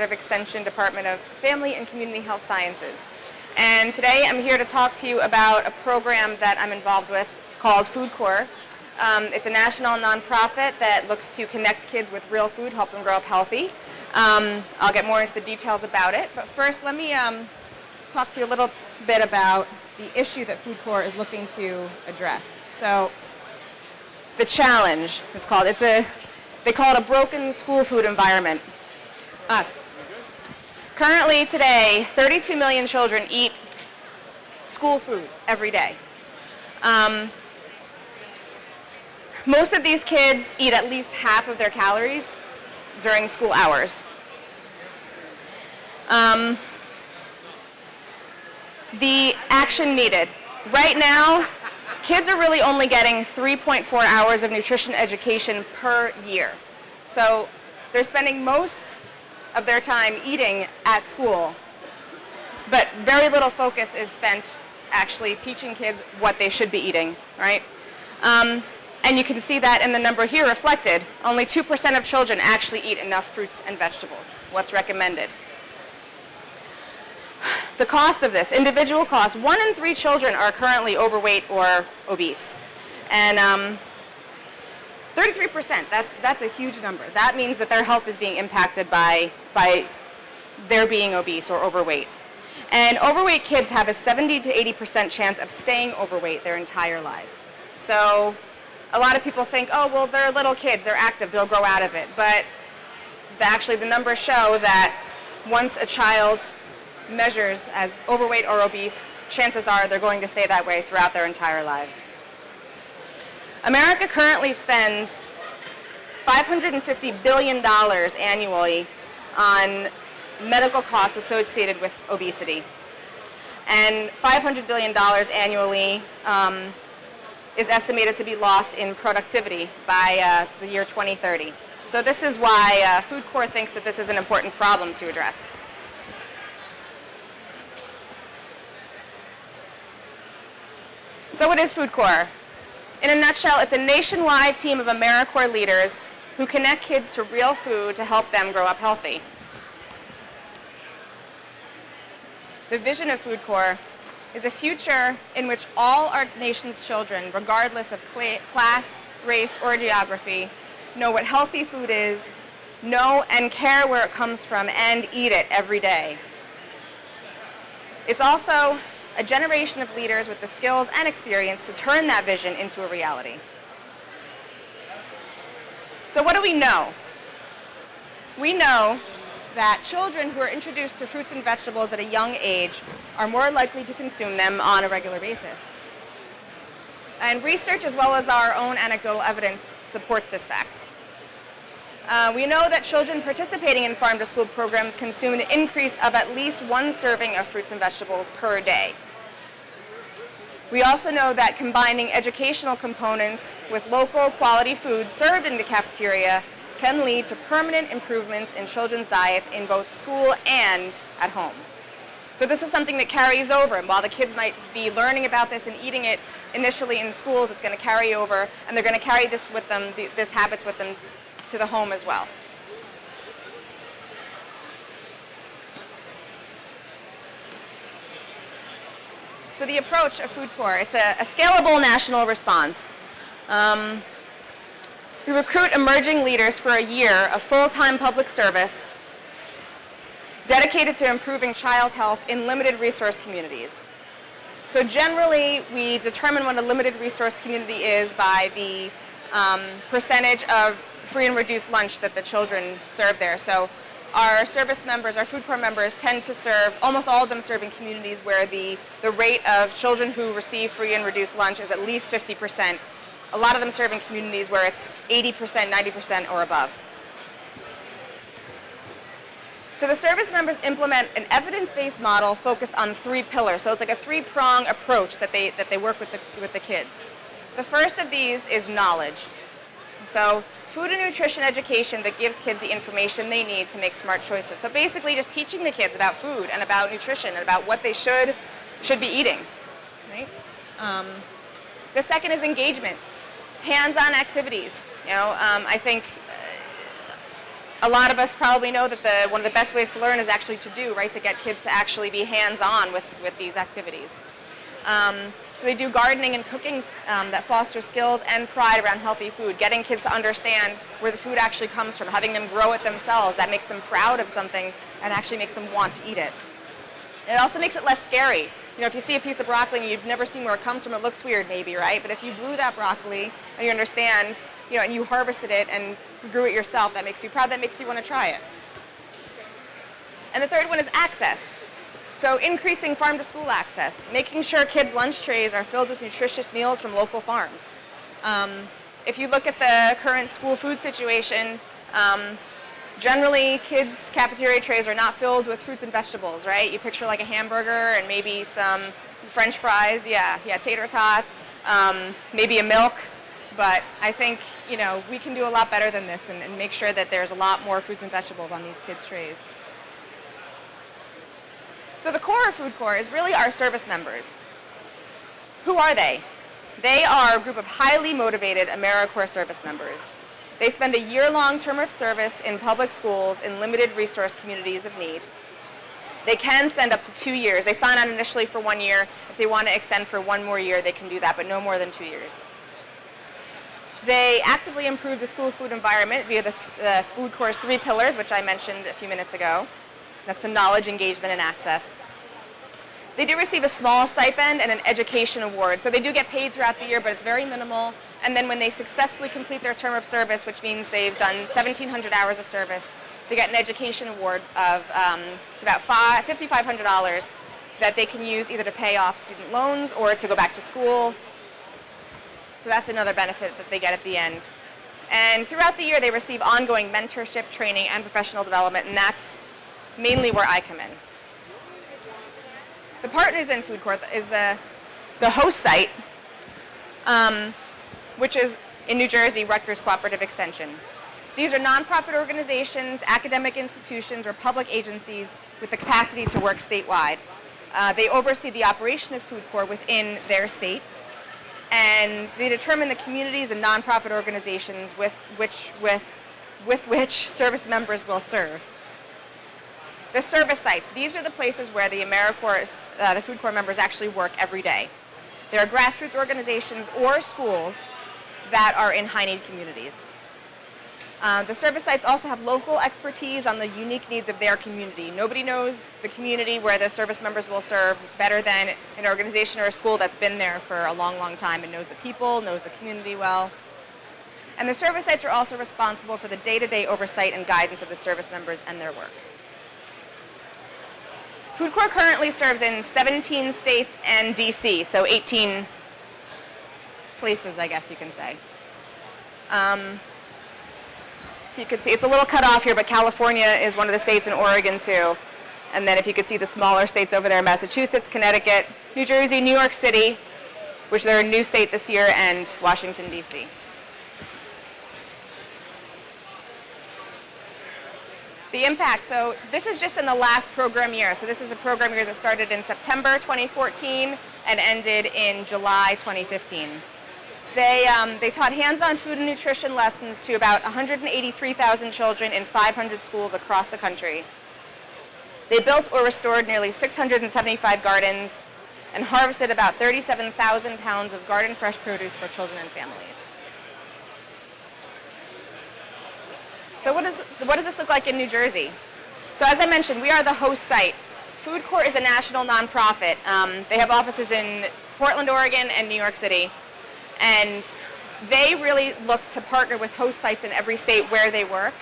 of Extension, Department of Family and Community Health Sciences. And today I'm here to talk to you about a program that I'm involved with called FoodCore. It's a national nonprofit that looks to connect kids with real food, help them grow up healthy. I'll get more into the details about it, but first let me talk to you a little bit about the issue that FoodCore is looking to address. So, the challenge, it's called. They call it a broken school food environment. Currently, today, 32 million children eat school food every day. Most of these kids eat at least half of their calories during school hours. The action needed. Right now, kids are really only getting 3.4 hours of nutrition education per year. So they're spending most of their time eating at school, but very little focus is spent actually teaching kids what they should be eating, right? And you can see that in the number here reflected. Only 2% of children actually eat enough fruits and vegetables, what's recommended. The cost of this, individual cost, 1 in 3 children are currently overweight or obese. And 33%, that's a huge number. That means that their health is being impacted by their being obese or overweight. And overweight kids have a 70 to 80% chance of staying overweight their entire lives. So a lot of people think, oh, well, they're little kids, they're active, they'll grow out of it. But actually the numbers show that once a child measures as overweight or obese, chances are they're going to stay that way throughout their entire lives. America currently spends $550 billion annually on medical costs associated with obesity. And $500 billion annually is estimated to be lost in productivity by the year 2030. So this is why FoodCore thinks that this is an important problem to address. So what is FoodCore? In a nutshell, it's a nationwide team of AmeriCorps leaders who connect kids to real food to help them grow up healthy. The vision of FoodCore is a future in which all our nation's children, regardless of class, race, or geography, know what healthy food is, know and care where it comes from, and eat it every day. It's also a generation of leaders with the skills and experience to turn that vision into a reality. So what do we know? We know that children who are introduced to fruits and vegetables at a young age are more likely to consume them on a regular basis. And research, as well as our own anecdotal evidence, supports this fact. We know that children participating in farm-to-school programs consume an increase of at least 1 serving of fruits and vegetables per day. We also know that combining educational components with local quality food served in the cafeteria can lead to permanent improvements in children's diets in both school and at home. So this is something that carries over, and while the kids might be learning about this and eating it initially in schools, it's going to carry over, and they're going to carry this with them, this habits with them to the home as well. So the approach of FoodCore, it's a scalable national response. We recruit emerging leaders for a year of full-time public service dedicated to improving child health in limited resource communities. So generally, we determine what a limited resource community is by the percentage of free and reduced lunch that the children serve there. So our service members, our FoodCore members, tend to serve, almost all of them serve in communities where the rate of children who receive free and reduced lunch is at least 50%. A lot of them serve in communities where it's 80%, 90% or above. So the service members implement an evidence-based model focused on 3 pillars. So it's like a 3-prong approach that they work with the kids. The first of these is knowledge. So food and nutrition education that gives kids the information they need to make smart choices. So basically just teaching the kids about food and about nutrition and about what they should be eating. Right? The second is engagement, hands-on activities. I think a lot of us probably know that one of the best ways to learn is actually to do, right? To get kids to actually be hands-on with these activities. So they do gardening and cooking that foster skills and pride around healthy food, getting kids to understand where the food actually comes from, having them grow it themselves. That makes them proud of something and actually makes them want to eat it. It also makes it less scary. You know, if you see a piece of broccoli and you've never seen where it comes from, it looks weird maybe, right? But if you grew that broccoli and you understand, you know, and you harvested it and grew it yourself, that makes you proud, that makes you want to try it. And the third one is access. So increasing farm-to-school access, making sure kids' lunch trays are filled with nutritious meals from local farms. If you look at the current school food situation, generally kids' cafeteria trays are not filled with fruits and vegetables, right? You picture like a hamburger and maybe some French fries, yeah, tater tots, maybe a milk. But I think, you know, we can do a lot better than this and make sure that there's a lot more fruits and vegetables on these kids' trays. So the core of FoodCore is really our service members. Who are they? They are a group of highly motivated AmeriCorps service members. They spend a year-long term of service in public schools in limited resource communities of need. They can spend up to 2 years. They sign on initially for 1 year. If they want to extend for 1 more year, they can do that, but no more than 2 years. They actively improve the school food environment via the FoodCore's 3 pillars, which I mentioned a few minutes ago. That's the knowledge, engagement, and access. They do receive a small stipend and an education award. So they do get paid throughout the year, but it's very minimal. And then when they successfully complete their term of service, which means they've done 1,700 hours of service, they get an education award of it's about $5,500 that they can use either to pay off student loans or to go back to school. So that's another benefit that they get at the end. And throughout the year, they receive ongoing mentorship, training, and professional development, and that's mainly where I come in. The partners in FoodCore is the host site, which is in New Jersey, Rutgers Cooperative Extension. These are nonprofit organizations, academic institutions, or public agencies with the capacity to work statewide. They oversee the operation of FoodCore within their state, and they determine the communities and nonprofit organizations with which service members will serve. The service sites, these are the places where the AmeriCorps, the FoodCore members actually work every day. There are grassroots organizations or schools that are in high-need communities. The service sites also have local expertise on the unique needs of their community. Nobody knows the community where the service members will serve better than an organization or a school that's been there for a long, long time and knows the people, knows the community well. And the service sites are also responsible for the day-to-day oversight and guidance of the service members and their work. FoodCore currently serves in 17 states and DC, so 18 places, I guess you can say. So you can see it's a little cut off here, but California is one of the states, and Oregon too. And then if you could see the smaller states over there, Massachusetts, Connecticut, New Jersey, New York City, which they're a new state this year, and Washington, D.C. The impact, so this is just in the last program year. So this is a program year that started in September 2014 and ended in July 2015. They taught hands-on food and nutrition lessons to about 183,000 children in 500 schools across the country. They built or restored nearly 675 gardens and harvested about 37,000 pounds of garden fresh produce for children and families. So what does this look like in New Jersey? So as I mentioned, we are the host site. FoodCore is a national nonprofit. They have offices in Portland, Oregon, and New York City. And they really look to partner with host sites in every state where they work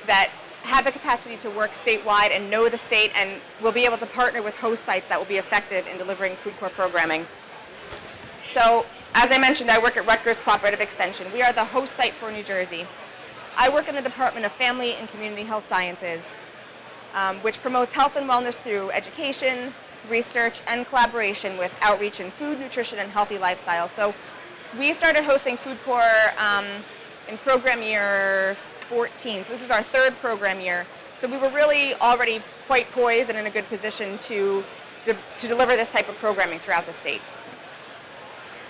that have the capacity to work statewide and know the state and will be able to partner with host sites that will be effective in delivering FoodCore programming. So as I mentioned, I work at Rutgers Cooperative Extension. We are the host site for New Jersey. I work in the Department of Family and Community Health Sciences, which promotes health and wellness through education, research, and collaboration with outreach in food, nutrition, and healthy lifestyles. So we started hosting FoodCore in program year 14. So this is our third program year. So we were really already quite poised and in a good position to deliver this type of programming throughout the state.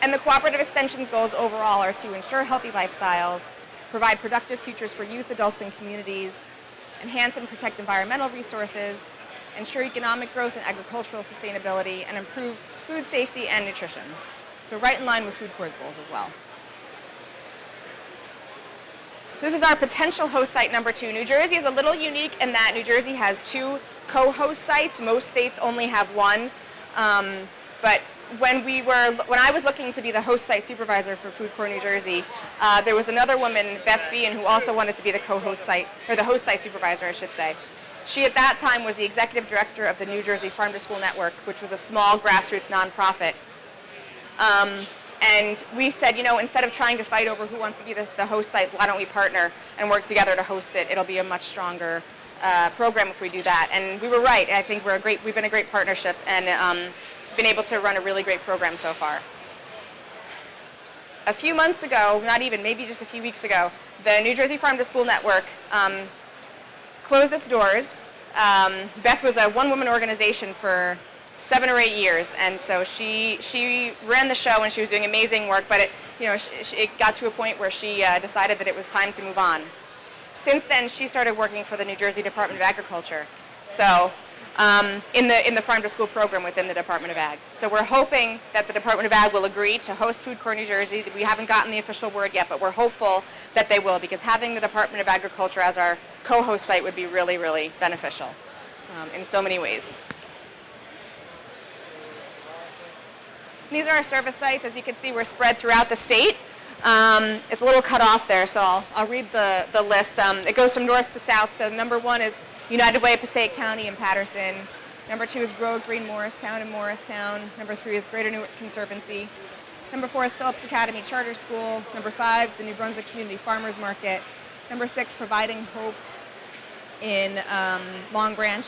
And the Cooperative Extension's goals overall are to ensure healthy lifestyles, provide productive futures for youth, adults, and communities, enhance and protect environmental resources, ensure economic growth and agricultural sustainability, and improve food safety and nutrition. So right in line with FoodCore's goals as well. This is our potential host site number 2. New Jersey is a little unique in that New Jersey has 2 co-host sites. Most states only have 1. But when I was looking to be the host site supervisor for FoodCore New Jersey, there was another woman, Beth Feehan, who also wanted to be the co-host site, or the host site supervisor, I should say. She at that time was the executive director of the New Jersey Farm to School Network, which was a small grassroots nonprofit. And we said, instead of trying to fight over who wants to be the host site, why don't we partner and work together to host it? It'll be a much stronger program if we do that. And we were right. I think we've been a great partnership and been able to run a really great program so far. A few months ago, not even, maybe just a few weeks ago, the New Jersey Farm to School Network closed its doors. Beth was a one-woman organization for 7 or 8 years, and so she ran the show and she was doing amazing work, but it got to a point where she decided that it was time to move on. Since then, she started working for the New Jersey Department of Agriculture, so in the Farm to School program within the Department of Ag. So we're hoping that the Department of Ag will agree to host FoodCore New Jersey. We haven't gotten the official word yet, but we're hopeful that they will, because having the Department of Agriculture as our co-host site would be really, really beneficial in so many ways. These are our service sites. As you can see, we're spread throughout the state. It's a little cut off there, so I'll read the list. It goes from north to south. So number 1 is United Way, Passaic County and Patterson. Number 2 is Grove Green, Morristown and Morristown. Number 3 is Greater Newark Conservancy. Number 4 is Phillips Academy Charter School. Number 5, the New Brunswick Community Farmers Market. Number 6, Providing Hope in Long Branch.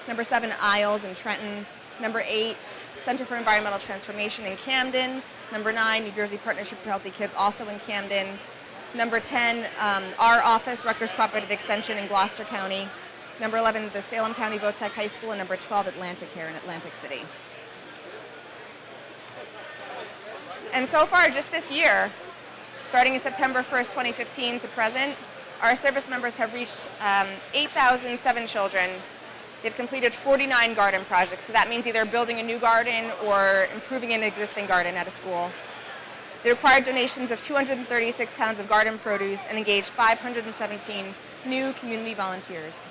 Number 7, Isles in Trenton. Number 8, Center for Environmental Transformation in Camden. Number 9, New Jersey Partnership for Healthy Kids, also in Camden. Number 10, our office, Rutgers Cooperative Extension in Gloucester County. Number 11, the Salem County Votech High School. And number 12, Atlantic here in Atlantic City. And so far, just this year, starting in September 1st, 2015 to present, our service members have reached 8,007 children. They've completed 49 garden projects, so that means either building a new garden or improving an existing garden at a school. They required donations of 236 pounds of garden produce and engaged 517 new community volunteers.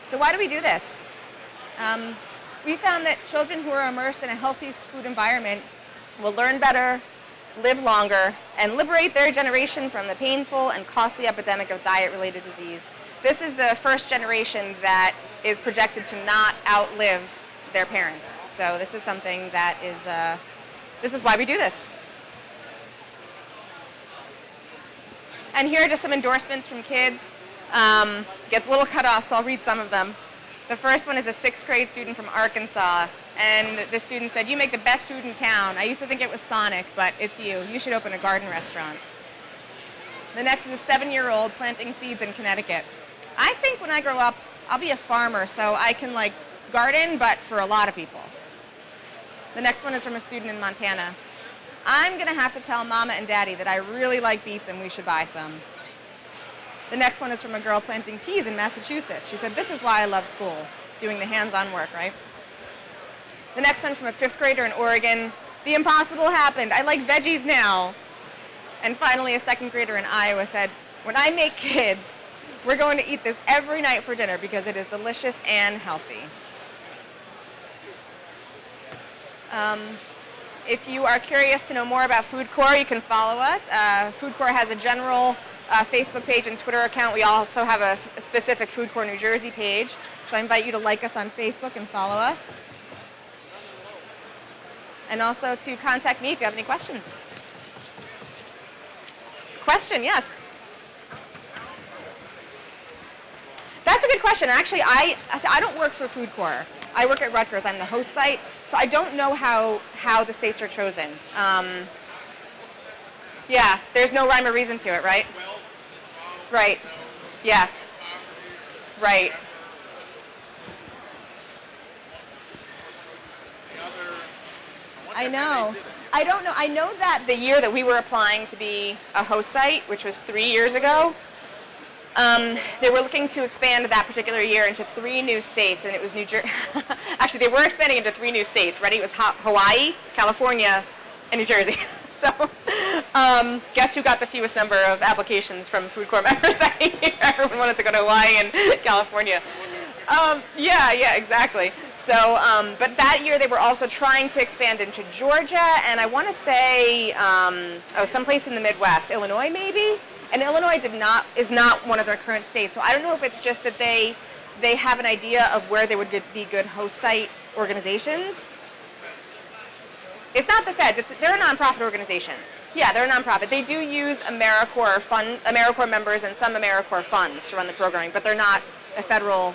So why do we do this? We found that children who are immersed in a healthy food environment will learn better, live longer, and liberate their generation from the painful and costly epidemic of diet-related disease. This is the first generation that is projected to not outlive their parents. So this is something that this is why we do this. And here are just some endorsements from kids. Gets a little cut off, so I'll read some of them. The first one is a 6th grade student from Arkansas, and the student said, "You make the best food in town. I used to think it was Sonic, but it's you. You should open a garden restaurant." The next is a 7-year-old planting seeds in Connecticut. "I think when I grow up, I'll be a farmer so I can garden, but for a lot of people." The next one is from a student in Montana. "I'm gonna have to tell Mama and Daddy that I really like beets and we should buy some." The next one is from a girl planting peas in Massachusetts. She said, "This is why I love school, doing the hands-on work," right? The next one from a 5th grader in Oregon. "The impossible happened. I like veggies now." And finally, a 2nd grader in Iowa said, "When I make kids, we're going to eat this every night for dinner because it is delicious and healthy." If you are curious to know more about FoodCore, you can follow us. FoodCore has a general Facebook page and Twitter account. We also have a specific FoodCore New Jersey page. So I invite you to like us on Facebook and follow us. And also to contact me if you have any questions. Question, yes? That's a good question. Actually, I don't work for FoodCore. I work at Rutgers. I'm the host site, so I don't know how the states are chosen. Yeah, there's no rhyme or reason to it, right? Right. Yeah. Right. I know. I don't know. I know that the year that we were applying to be a host site, which was 3 years ago, They were looking to expand that particular year into 3 new states, and it was New Jersey. Actually, they were expanding into 3 new states. Ready? It was Hawaii, California, and New Jersey. So, guess who got the fewest number of applications from FoodCore members that year? Everyone wanted to go to Hawaii and California. Yeah, exactly. So, but that year they were also trying to expand into Georgia, and I want to say, someplace in the Midwest, Illinois maybe? And Illinois is not one of their current states. So I don't know if it's just that they have an idea of where they would be good host site organizations. It's not the feds. They're a nonprofit organization. Yeah, they're a nonprofit. They do use AmeriCorps members and some AmeriCorps funds to run the programming, but they're not a federal.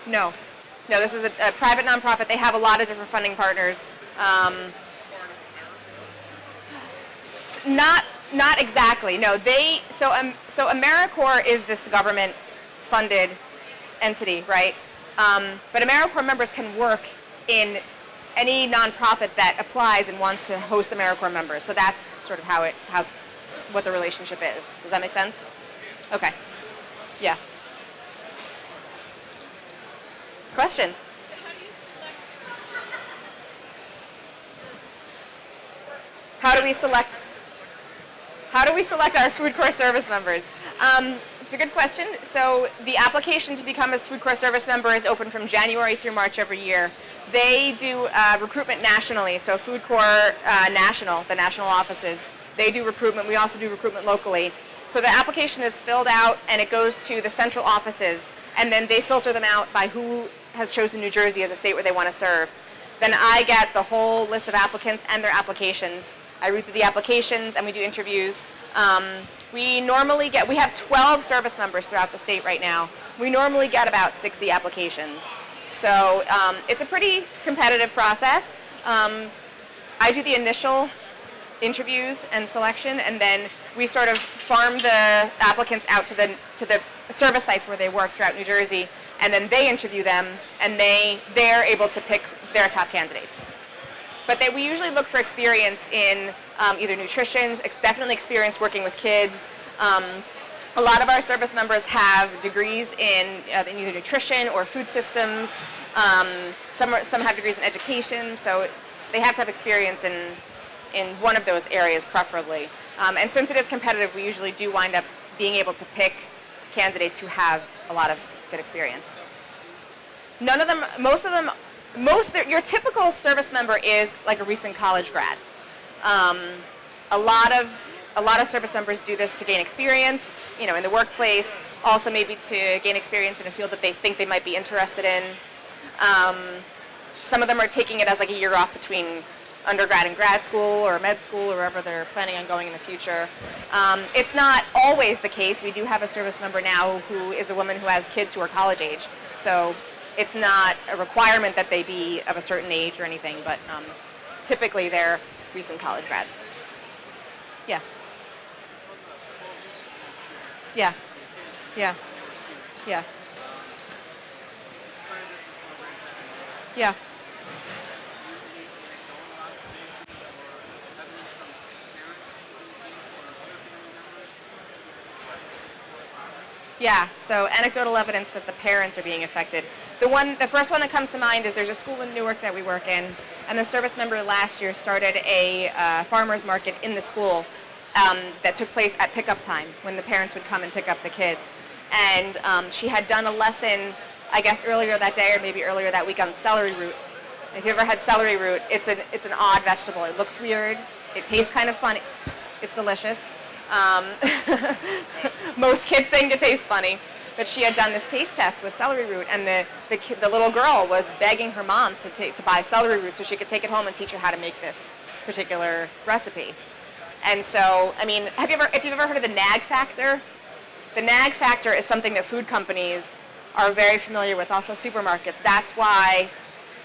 No, this is a private nonprofit. They have a lot of different funding partners. Not exactly. No, so AmeriCorps is this government-funded entity, right? But AmeriCorps members can work in any nonprofit that applies and wants to host AmeriCorps members. So that's sort of what the relationship is. Does that make sense? Okay. Yeah. Question? So how do we select our FoodCore service members? It's a good question. So the application to become a FoodCore service member is open from January through March every year. They do recruitment nationally, so FoodCore National, the national offices, they do recruitment. We also do recruitment locally. So the application is filled out and it goes to the central offices, and then they filter them out by who has chosen New Jersey as a state where they want to serve. Then I get the whole list of applicants and their applications. I read through the applications and we do interviews. We have 12 service members throughout the state right now. We normally get about 60 applications. So it's a pretty competitive process. I do the initial interviews and selection, and then we sort of farm the applicants out to the service sites where they work throughout New Jersey, and then they interview them, and they're able to pick their top candidates. But we usually look for experience in either nutrition, definitely experience working with kids. A lot of our service members have degrees in either nutrition or food systems. Some have degrees in education, so they have to have experience in one of those areas preferably. And since it is competitive, we usually do wind up being able to pick candidates who have a lot of good experience. Your typical service member is like a recent college grad. A lot of service members do this to gain experience, in the workplace, also maybe to gain experience in a field that they think they might be interested in. Some of them are taking it as like a year off between undergrad and grad school or med school or wherever they're planning on going in the future. It's not always the case. We do have a service member now who is a woman who has kids who are college age. So it's not a requirement that they be of a certain age or anything, but typically they're recent college grads. Yes. Yeah. Yeah. Yeah. Yeah. Yeah, so anecdotal evidence that the parents are being affected. The first one that comes to mind is there's a school in Newark that we work in, and the service member last year started a farmer's market in the school that took place at pickup time when the parents would come and pick up the kids. And she had done a lesson, I guess earlier that day or maybe earlier that week, on celery root. If you ever had celery root, it's an odd vegetable. It looks weird. It tastes kind of funny. It's delicious. Most kids think it tastes funny, but she had done this taste test with celery root, and the little girl was begging her mom to buy celery root so she could take it home and teach her how to make this particular recipe. And so, I mean, if you've ever heard of the nag factor? The nag factor is something that food companies are very familiar with, also supermarkets. That's why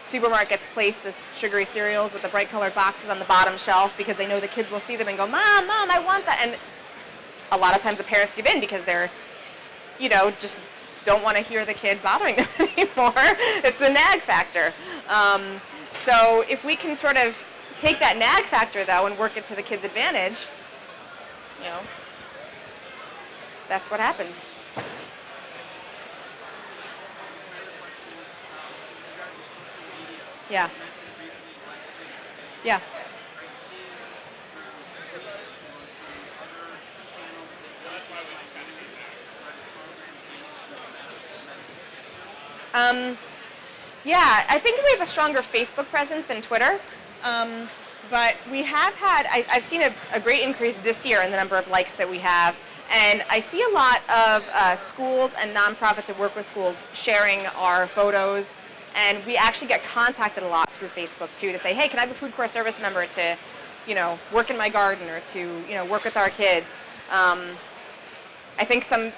supermarkets place the sugary cereals with the bright colored boxes on the bottom shelf, because they know the kids will see them and go, Mom, I want that. And a lot of times the parents give in because they're, just don't want to hear the kid bothering them anymore. It's the nag factor. So if we can sort of take that nag factor, though, and work it to the kid's advantage, that's what happens. Yeah. Yeah. Yeah, I think we have a stronger Facebook presence than Twitter. But we have had, I've seen a great increase this year in the number of likes that we have. And I see a lot of schools and nonprofits that work with schools sharing our photos. And we actually get contacted a lot through Facebook too to say, hey, can I have a FoodCore service member to, work in my garden or to, work with our kids. I think some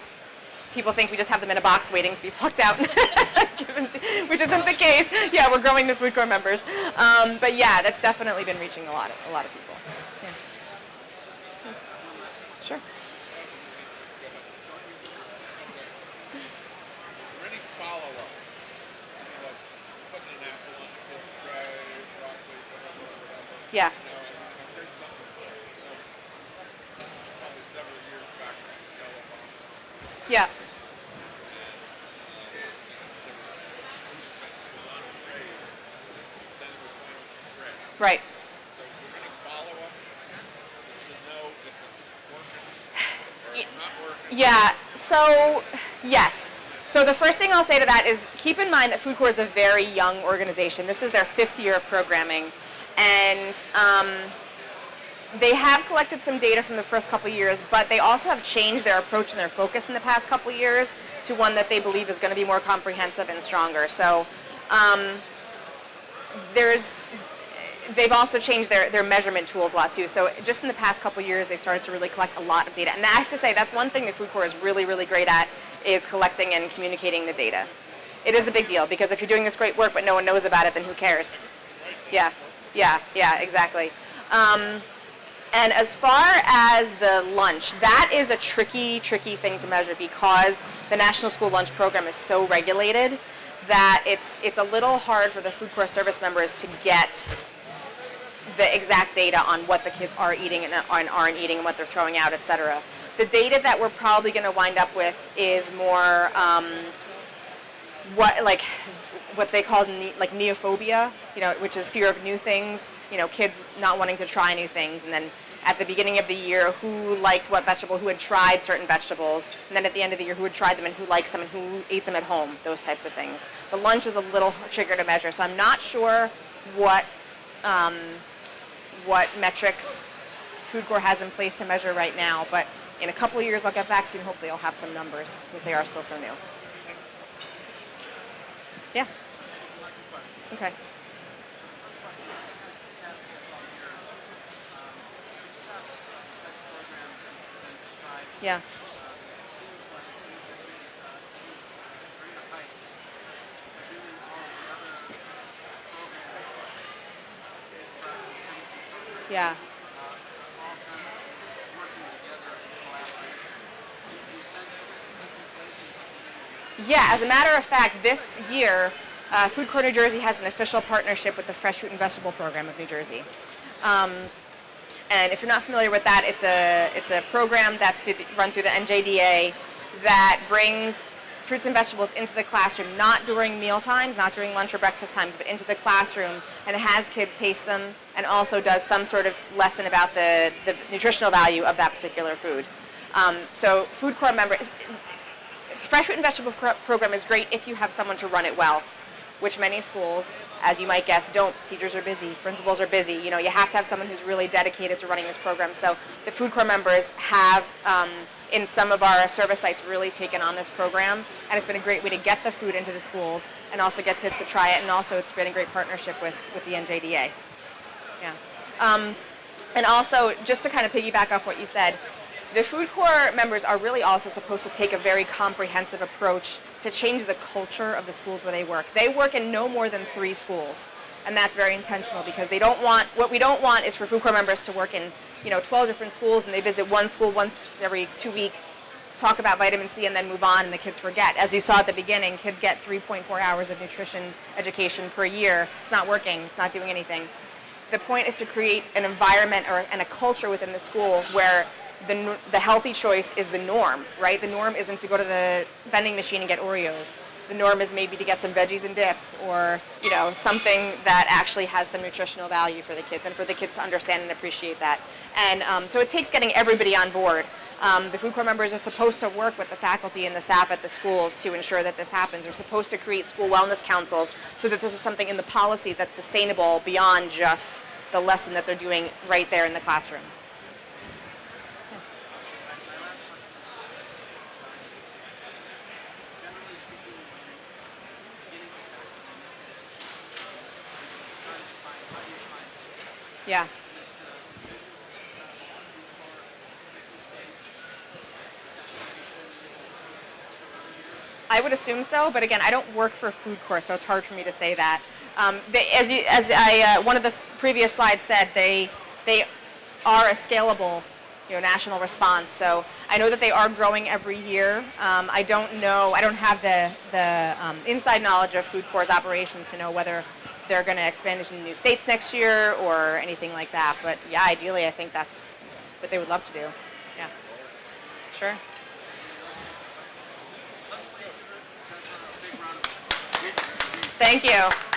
people think we just have them in a box waiting to be plucked out, which isn't the case. Yeah, we're growing the FoodCore members. But yeah, that's definitely been reaching a lot of people. Yeah. Thanks. Sure. Any follow-up? Like putting an apple on the kid's tray, broccoli, whatever. Yeah. I heard something probably several years back on the telephone. Yeah. Right. So is there any follow-up to know if it's working or it's not working? Yeah, so yes. So the first thing I'll say to that is keep in mind that FoodCore is a very young organization. This is their 5th year of programming. And they have collected some data from the first couple years, but they also have changed their approach and their focus in the past couple years to one that they believe is going to be more comprehensive and stronger. So they've also changed their measurement tools a lot too. So just in the past couple years, they've started to really collect a lot of data. And I have to say, that's one thing that FoodCore is really, really great at, is collecting and communicating the data. It is a big deal, because if you're doing this great work but no one knows about it, then who cares? Yeah, exactly. And as far as the lunch, that is a tricky thing to measure, because the National School Lunch Program is so regulated that it's a little hard for the FoodCore service members to get the exact data on what the kids are eating and aren't eating and what they're throwing out, etc. The data that we're probably going to wind up with is more what they call neophobia, which is fear of new things. Kids not wanting to try new things, and then at the beginning of the year, who liked what vegetable, who had tried certain vegetables, and then at the end of the year, who had tried them and who likes them and who ate them at home, those types of things. The lunch is a little trickier to measure, so I'm not sure what metrics FoodCore has in place to measure right now, but in a couple of years I'll get back to you and hopefully I'll have some numbers, because they are still so new. Yeah. Okay. Yeah. Yeah. Yeah, as a matter of fact, this year, FoodCore New Jersey has an official partnership with the Fresh Fruit and Vegetable Program of New Jersey. And if you're not familiar with that, it's a program that's run through the NJDA that brings fruits and vegetables into the classroom, not during meal times, not during lunch or breakfast times, but into the classroom, and has kids taste them, and also does some sort of lesson about the nutritional value of that particular food. So FoodCore members, Fresh Fruit and Vegetable Program is great if you have someone to run it well, which many schools, as you might guess, don't. Teachers are busy, principals are busy. You have to have someone who's really dedicated to running this program. So the FoodCore members have, in some of our service sites, really taken on this program, and it's been a great way to get the food into the schools and also get kids to try it, and also it's been a great partnership with the NJDA. Yeah. And also, just to kind of piggyback off what you said, the FoodCore members are really also supposed to take a very comprehensive approach to change the culture of the schools where they work. They work in no more than 3 schools, and that's very intentional, because what we don't want is for FoodCore members to work in 12 different schools, and they visit one school once every 2 weeks, talk about vitamin C, and then move on, and the kids forget. As you saw at the beginning, kids get 3.4 hours of nutrition education per year. It's not working. It's not doing anything. The point is to create an environment and a culture within the school where the healthy choice is the norm, right? The norm isn't to go to the vending machine and get Oreos. The norm is maybe to get some veggies and dip, or something that actually has some nutritional value for the kids, and for the kids to understand and appreciate that. And so it takes getting everybody on board. The FoodCore members are supposed to work with the faculty and the staff at the schools to ensure that this happens. They're supposed to create school wellness councils so that this is something in the policy that's sustainable beyond just the lesson that they're doing right there in the classroom. Yeah. I would assume so, but again, I don't work for FoodCore, so it's hard for me to say that. One of the previous slides said, they are a scalable, national response. So I know that they are growing every year. I don't know. I don't have the inside knowledge of FoodCore's operations to know whether they're going to expand into new states next year or anything like that. But yeah, ideally, I think that's what they would love to do. Yeah. Sure. Thank you.